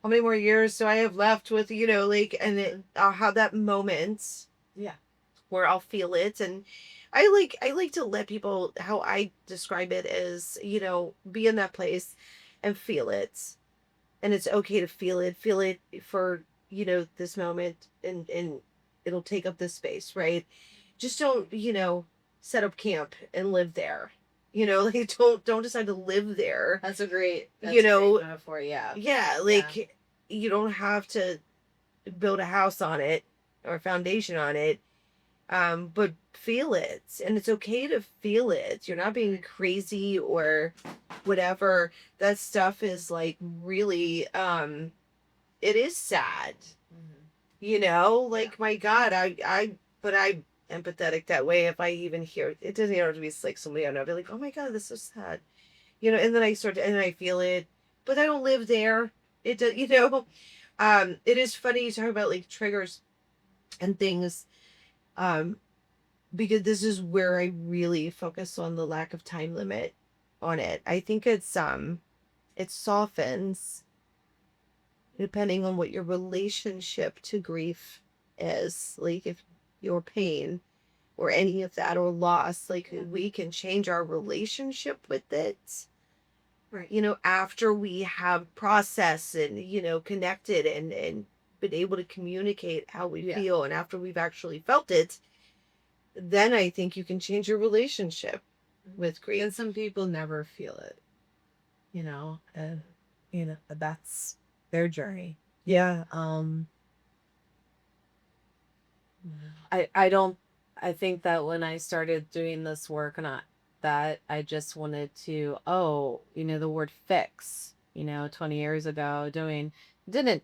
Speaker 1: how many more years do I have left with, like, and I'll have that moment
Speaker 2: Yeah.
Speaker 1: where I'll feel it. And I like to let people, how I describe it is, be in that place and feel it. And it's okay to feel it for, this moment, and it'll take up this space, right? Just don't, set up camp and live there. Like don't decide to live there.
Speaker 2: That's
Speaker 1: You
Speaker 2: a great
Speaker 1: know,
Speaker 2: metaphor. Yeah.
Speaker 1: yeah,
Speaker 2: Yeah.
Speaker 1: like you don't have to build a house on it or a foundation on it, but feel it, and it's okay to feel it. You're not being crazy or whatever. That stuff is like really, it is sad.
Speaker 2: Mm-hmm. Yeah.
Speaker 1: Like, my god, but I'm empathetic that way. If I even hear it, doesn't even have to be like somebody I know. I'll be like, oh my god, this is so sad. And then I start to, and I feel it, but I don't live there. It does. It is funny you talk about like triggers and things, um because this is where I really focus on the lack of time limit on it. I think it softens depending on what your relationship to grief is. Like, if your pain or any of that, or loss, like, we can change our relationship with it,
Speaker 2: Right.
Speaker 1: after we have processed and, connected and been able to communicate how we
Speaker 2: Yeah.
Speaker 1: feel, and after we've actually felt it, then I think you can change your relationship with
Speaker 2: And
Speaker 1: grief.
Speaker 2: some people never feel it, and that's their journey.
Speaker 1: Yeah.
Speaker 2: I don't I think that when I started doing this work and that I just wanted to, oh, the word fix, 20 years ago doing didn't,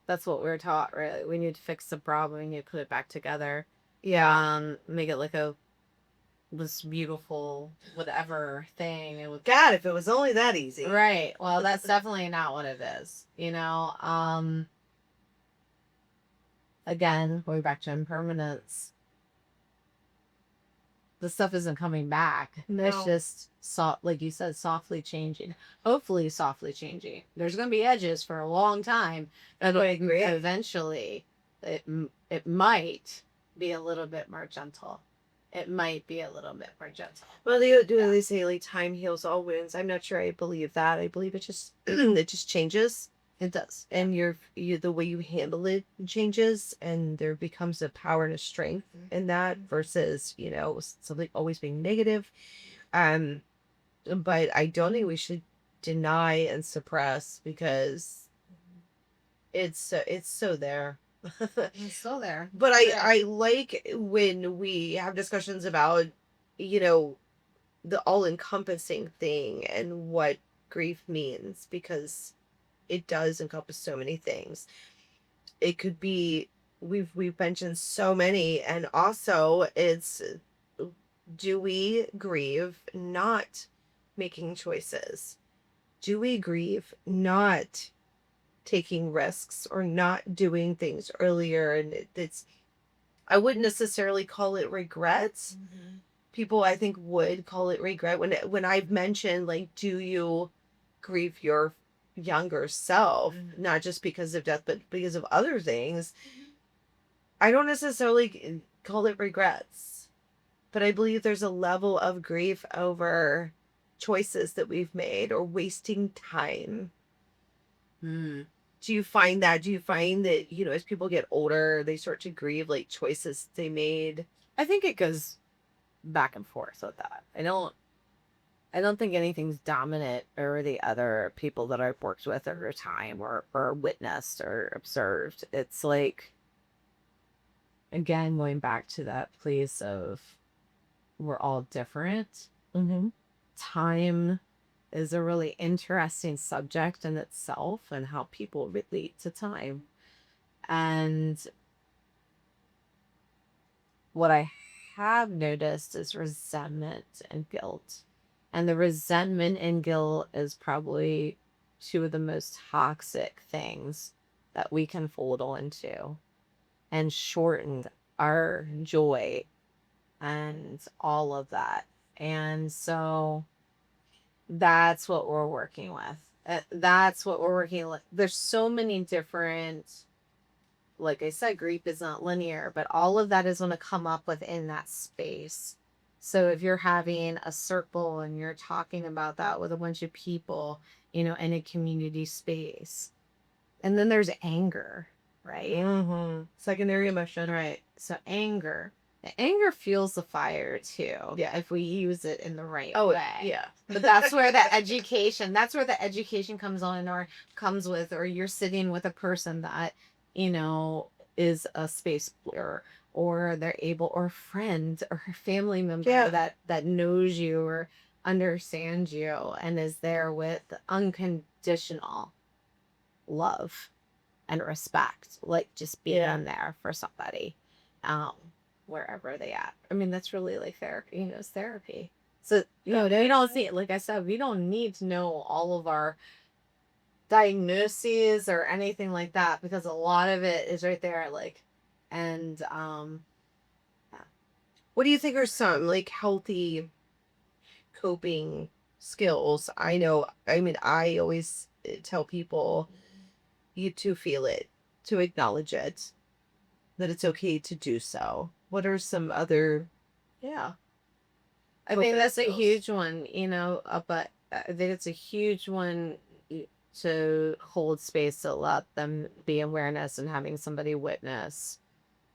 Speaker 2: that's what we were taught, right? We need to fix the problem, we need to put it back together.
Speaker 1: Yeah.
Speaker 2: Make it like a this beautiful whatever thing. It would,
Speaker 1: God, if it was only that easy.
Speaker 2: right. Well, that's definitely not what it is. Again, going back to impermanence, the stuff isn't coming back. It's
Speaker 1: No.
Speaker 2: just like you said, softly changing. Hopefully, softly changing. There's going to be edges for a long time, and
Speaker 1: I agree.
Speaker 2: eventually, it might be a little bit more gentle. It might be a little bit more gentle.
Speaker 1: Well, they do.
Speaker 2: Yeah.
Speaker 1: They say like time heals all wounds. I'm not sure I believe that. I believe it just it just changes,
Speaker 2: It does. Yeah.
Speaker 1: and you the way you handle it changes, and there becomes a power and a strength in that versus something always being negative. Um, but I don't think we should deny and suppress because it's so there.
Speaker 2: It's still there.
Speaker 1: But
Speaker 2: Right.
Speaker 1: I like when we have discussions about you know the all-encompassing thing and what grief means because it does encompass so many things. It could be we've mentioned so many, and also it's do we grieve not making choices? Do we grieve not taking risks or not doing things earlier? And it's I wouldn't necessarily call it regrets. People I think would call it regret when I've mentioned like do you grieve your younger self not just because of death but because of other things. I don't necessarily call it regrets, but I believe there's a level of grief over choices that we've made or wasting time.
Speaker 2: Mm.
Speaker 1: Do you find that as people get older they start to grieve like choices they made?
Speaker 2: I think it goes back and forth with that. I don't think anything's dominant over the other people that I've worked with over time or witnessed or observed. It's like, again, going back to that place of we're all different.
Speaker 1: Mm-hmm.
Speaker 2: Time is a really interesting subject in itself and how people relate to time. And what I have noticed is resentment and guilt. And the resentment and guilt is probably two of the most toxic things that we can fold into and shorten our joy and all of that. And so that's what we're working with. That's what we're working with. There's so many different, like I said, grief is not linear, but all of that is going to come up within that space. So if you're having a circle and you're talking about that with a bunch of people, in a community space, and then there's anger, right?
Speaker 1: Mm-hmm. Secondary emotion.
Speaker 2: Right. So anger. The anger fuels the fire too.
Speaker 1: Yeah.
Speaker 2: If we use it in the right
Speaker 1: Oh
Speaker 2: way.
Speaker 1: yeah.
Speaker 2: But that's where the education comes on or comes with, or you're sitting with a person that, is a space or they're able, or a friend or a family member
Speaker 1: Yeah.
Speaker 2: that knows you or understands you and is there with unconditional love and respect, like just being
Speaker 1: Yeah.
Speaker 2: there for somebody, um, wherever they at. I mean, that's really like therapy, it's therapy. So, we don't see it. Like I said, we don't need to know all of our diagnoses or anything like that because a lot of it is right there. Like, and, yeah.
Speaker 1: What do you think are some like healthy coping skills? I always tell people you to feel it, to acknowledge it, that it's okay to do so. What are some other
Speaker 2: Yeah. I think
Speaker 1: coping
Speaker 2: that's a
Speaker 1: skills?
Speaker 2: huge one, but I think it's a huge one to hold space to let them be awareness and having somebody witness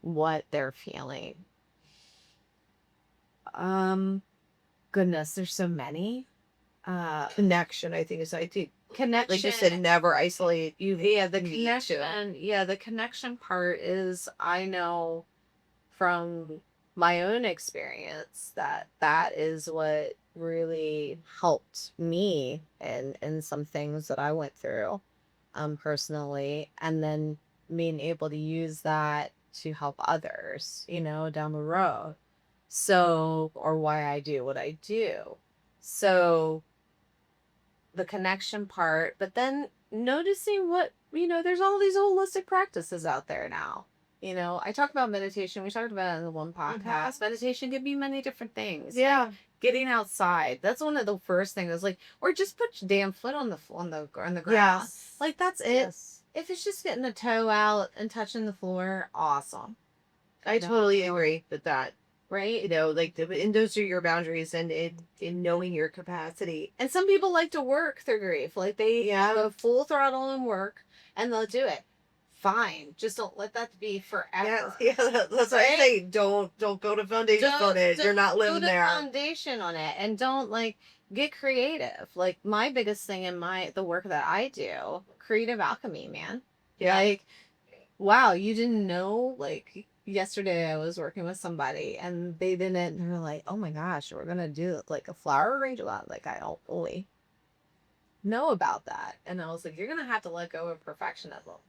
Speaker 2: what they're feeling. Goodness, there's so many.
Speaker 1: Connection, I think, is I think
Speaker 2: Connection.
Speaker 1: like you said, never isolate. You
Speaker 2: Yeah, the
Speaker 1: need to.
Speaker 2: connection. Yeah, the connection part is, I know from my own experience that is what really helped me in some things that I went through personally, and then being able to use that to help others, down the road. So, or why I do what I do. So the connection part, but then noticing what, there's all these holistic practices out there now. I talk about meditation. We talked about it in the one
Speaker 1: Mhm.
Speaker 2: podcast. Meditation can be many different things.
Speaker 1: Yeah.
Speaker 2: Getting outside. That's one of the first things. Like, or just put your damn foot on the ground.
Speaker 1: Yes.
Speaker 2: Like that's it.
Speaker 1: Yes.
Speaker 2: If it's just getting a toe out and touching the floor, awesome.
Speaker 1: I
Speaker 2: No,
Speaker 1: totally agree with that.
Speaker 2: right?
Speaker 1: Like and those are your boundaries and in knowing your capacity.
Speaker 2: And some people like to work through grief. Like they
Speaker 1: Yeah.
Speaker 2: go full throttle and work, and they'll do it. Fine. Just don't let that be
Speaker 1: Yeah,
Speaker 2: forever.
Speaker 1: yeah, that's what I
Speaker 2: Right?
Speaker 1: say. Don't build a foundation on it. You're
Speaker 2: Don't
Speaker 1: not living
Speaker 2: build a
Speaker 1: there.
Speaker 2: foundation on it, and don't like get creative. Like my biggest thing in the work that I do, creative alchemy, man.
Speaker 1: Yeah.
Speaker 2: Like, wow, you didn't know? Like yesterday I was working with somebody and they didn't, they were like, oh my gosh, we're gonna do like a flower arrangement. Like I don't fully know about that. And I was like, you're gonna have to let go of perfectionism.
Speaker 1: Oh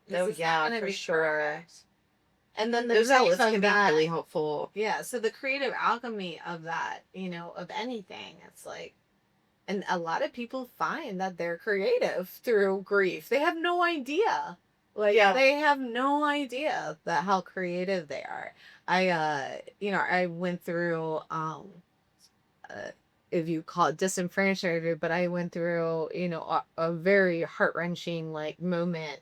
Speaker 2: This is not
Speaker 1: yeah,
Speaker 2: gonna
Speaker 1: for
Speaker 2: be
Speaker 1: sure.
Speaker 2: perfect. And then the
Speaker 1: Those
Speaker 2: grief
Speaker 1: outlets
Speaker 2: of
Speaker 1: can be
Speaker 2: that,
Speaker 1: really helpful.
Speaker 2: yeah. So the creative alchemy of that, of anything, it's like, and a lot of people find that they're creative through grief. They have no idea. Like
Speaker 1: Yeah.
Speaker 2: they have no idea that how creative they are. I went through uh, if you call it disenfranchised, but I went through, a very heart-wrenching like moment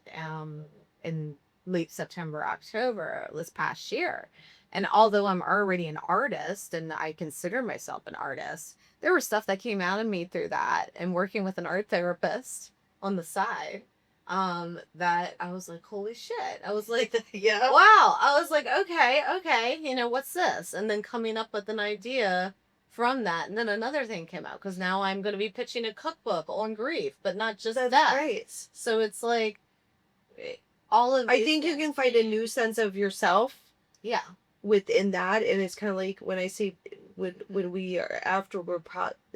Speaker 2: in late September, October this past year. And although I'm already an artist and I consider myself an artist, there was stuff that came out of me through that and working with an art therapist on the side, that I was like, holy shit. I was like,
Speaker 1: Yeah.
Speaker 2: wow. I was like, okay, what's this? And then coming up with an idea from that. And then another thing came out because now I'm going to be pitching a cookbook on grief, but not just
Speaker 1: That's
Speaker 2: that.
Speaker 1: right.
Speaker 2: So it's like eh, all of
Speaker 1: I
Speaker 2: these
Speaker 1: think you
Speaker 2: things.
Speaker 1: can find a new sense of yourself
Speaker 2: Yeah.
Speaker 1: within that, and it's kind of like when I say when we are after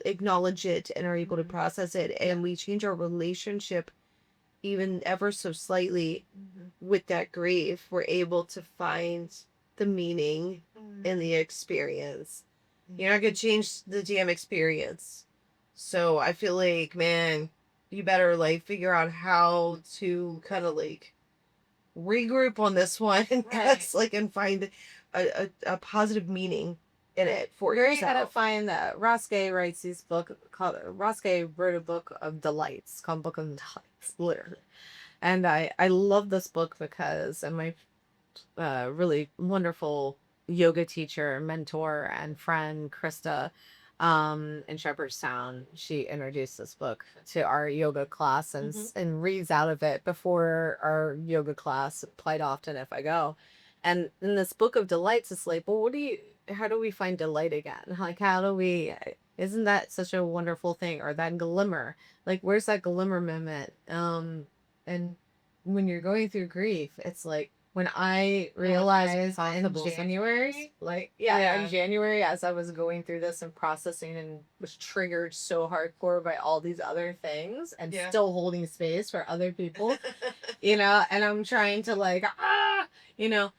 Speaker 1: acknowledge it and are able to
Speaker 2: Mhm.
Speaker 1: process it, and we change our relationship even ever so slightly
Speaker 2: Mhm.
Speaker 1: with that grief, we're able to find the meaning in the experience. You're not gonna change the damn experience. So I feel like, man, you better like figure out how to kind of like regroup on this one
Speaker 2: Right.
Speaker 1: and find a positive meaning in it for
Speaker 2: Where you gotta
Speaker 1: yourself.
Speaker 2: find that Ross Gay writes these book called Ross Gay wrote a book of delights called Book of Delights, literally. And I love this book because and my really wonderful yoga teacher, mentor, and friend, Krista, in Shepherdstown. She introduced this book to our yoga class and,
Speaker 1: Hmm.
Speaker 2: and reads out of it before our yoga class quite often if I go. And in this book of delights, it's like, well, how do we find delight again? Like, how do we, isn't that such a wonderful thing? Or that glimmer? Like, where's that glimmer moment? And when you're going through grief, it's like when I realized in January, like in January, as I was going through this and processing and was triggered so hardcore by all these other things and
Speaker 1: Yeah.
Speaker 2: still holding space for other people, and I'm trying to like you know,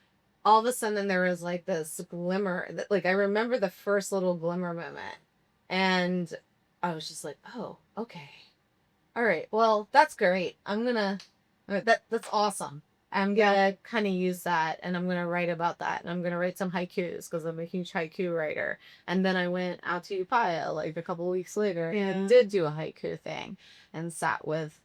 Speaker 2: all of a sudden there was like this glimmer like I remember the first little glimmer moment and I was just like, oh, okay. All right. Well, that's great. That's awesome. I'm
Speaker 1: Yeah.
Speaker 2: gonna kind of use that, and I'm gonna write about that, and I'm gonna write some haikus because I'm a huge haiku writer. And then I went out to Upaya like a couple of weeks later and did do a haiku thing, and sat with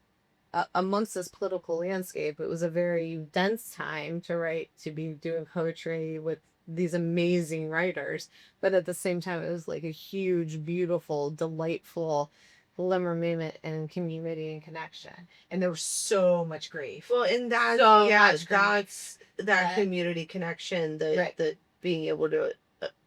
Speaker 2: amongst this political landscape. It was a very dense time to write, to be doing poetry with these amazing writers, but at the same time, it was like a huge, beautiful, delightful glimmer moment and community and connection. And there was so much grief.
Speaker 1: Well, and that
Speaker 2: So
Speaker 1: yeah,
Speaker 2: much grief.
Speaker 1: that's that community connection.
Speaker 2: Right.
Speaker 1: The being able to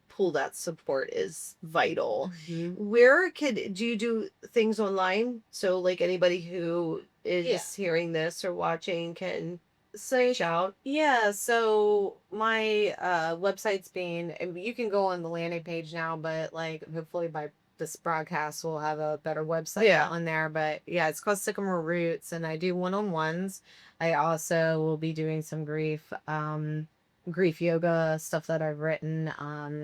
Speaker 1: pull that support is vital.
Speaker 2: Mhm.
Speaker 1: Where could do you do things online? So like anybody who is hearing this or watching can
Speaker 2: So
Speaker 1: reach out.
Speaker 2: yeah, so my website's being and you can go on the landing page now, but like hopefully by this broadcast we'll have a better website
Speaker 1: Yeah.
Speaker 2: on there. But yeah, it's called Sycamore Roots and I do one-on-ones. I also will be doing some grief yoga stuff that I've written,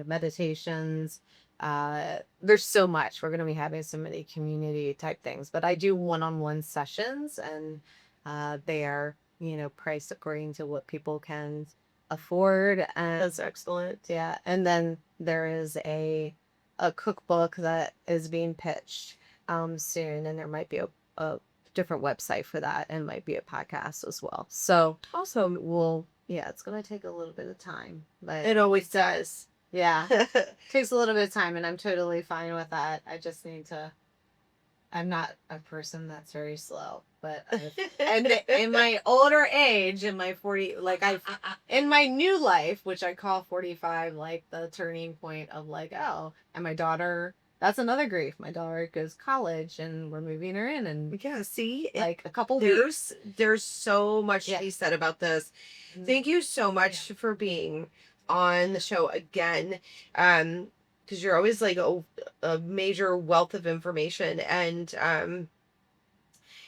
Speaker 2: meditations. There's so much. We're gonna be having so many community type things, but I do one-on-one sessions and they are priced according to what people can afford. And
Speaker 1: That's excellent.
Speaker 2: yeah, and then there is a cookbook that is being pitched soon, and there might be a different website for that, and might be a podcast as well. So
Speaker 1: Awesome.
Speaker 2: yeah, it's gonna take a little bit of time, but
Speaker 1: It always does.
Speaker 2: yeah, takes a little bit of time, and I'm totally fine with that. I just need to. I'm not a person that's very slow, but and in my older age, in my 40, like in my new life, which I call 45, like the turning point of like, oh, and my daughter, that's another grief. My daughter goes to college and we're moving her in, and
Speaker 1: Yeah, see,
Speaker 2: like a couple weeks.
Speaker 1: there's so much
Speaker 2: Yeah.
Speaker 1: to be said about this. Thank you so much for being on the show again. Because you're always like a major wealth of information. And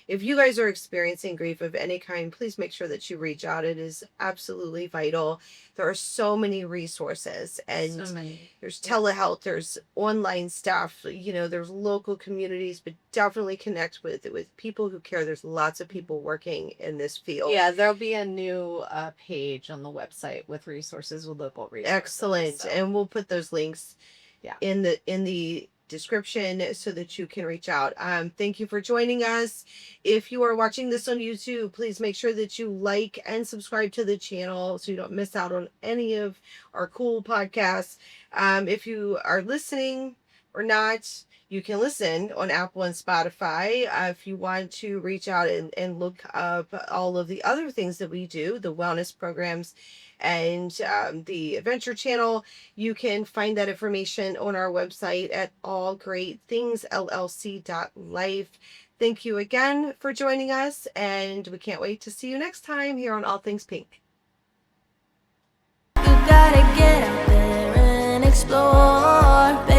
Speaker 1: if you guys are experiencing grief of any kind, please make sure that you reach out. It is absolutely vital. There are so many resources, and
Speaker 2: So many.
Speaker 1: there's telehealth, there's online stuff, there's local communities, but definitely connect with people who care. There's lots of people working in this field.
Speaker 2: Yeah, there'll be a new page on the website with resources, with local resources.
Speaker 1: Excellent.
Speaker 2: So.
Speaker 1: And we'll put those links
Speaker 2: Yeah.
Speaker 1: in the description so that you can reach out. Thank you for joining us. If you are watching this on YouTube, please make sure that you like and subscribe to the channel so you don't miss out on any of our cool podcasts. If you are listening or not, you can listen on Apple and Spotify. If you want to reach out and look up all of the other things that we do, the wellness programs and the adventure channel, you can find that information on our website at allgreatthingsllc.life. Thank you again for joining us, and we can't wait to see you next time here on All Things Pink.
Speaker 3: You gotta get out there and explore, baby.